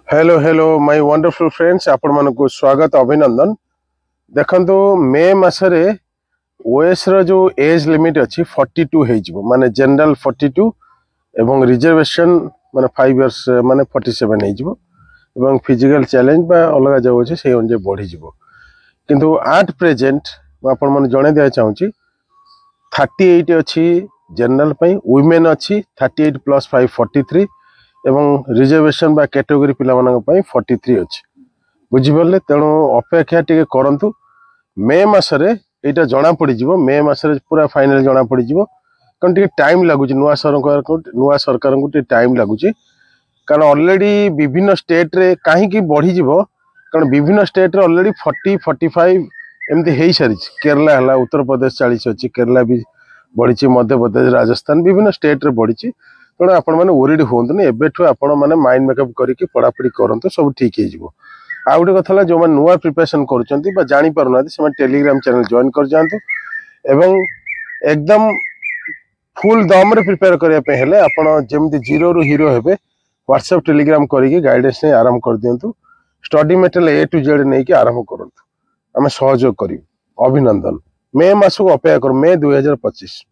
Hello hello my wonderful friends आपण मानक स्वागत अभिनंदन। देखंतु मे मासरे ओएस रो जो एज लिमिट अछि 42 हे जिवो माने जनरल 42 एवं रिजर्वेशन माने 5 इयर्स माने 47 हे जिवो एवं फिजिकल चैलेंज बा अलगा जाउ अछि से अनुजे बढ़ी जिवो। किंतु एट प्रेजेंट आपण माने जणे दिया चाहूची 38 अछि जनरल पई वुमेन अछि 38 प्लस 5 43 एवं रिजर्वेशन बा कैटेगरी पिला मानक पई 43 अछि बुझिबले। तेणु अपेक्षा टिके करंतु मे मासरे एटा जणा पड़ी जिवो। मे मासरे पूरा फाइनल जणा पड़ी जिवो कारण टिके टाइम लागुची नुवा सरकार को टिके टाइम लागुची कारण ऑलरेडी विभिन्न स्टेट रे काहे की बढ़ी जिवो कारण विभिन्न स्टेट रे ऑलरेडी 40 45 एमती हेई सारी केरला हला उत्तर प्रदेश 40 अछि केरला भी बढ़ी मध्य प्रदेश राजस्थान विभिन्न स्टेट रे बढ़ी तेणु आपण मैंने ओरीड हूँ एबेठू आपण मैंने माइंड मेकअप करके पढ़ापढ़ी करते सब ठीक हो। आउ गोटे कथा जो नुआ प्रिपरेशन कर जानी पारना से टेलीग्राम चैनल जॉइन कर जातु एवं एकदम फुल दम रे प्रिपेयर करने आपण जमी जीरो रु हीरो हेबे व्हाट्सएप टेलीग्राम करके गाइडेंस नहीं आरंभ कर दिंतु। Study material A to Z नहीं आरंभ करूँ आम सहयोग कर। अभिनंदन। मे मास को अपेक्षा कर मे 2025।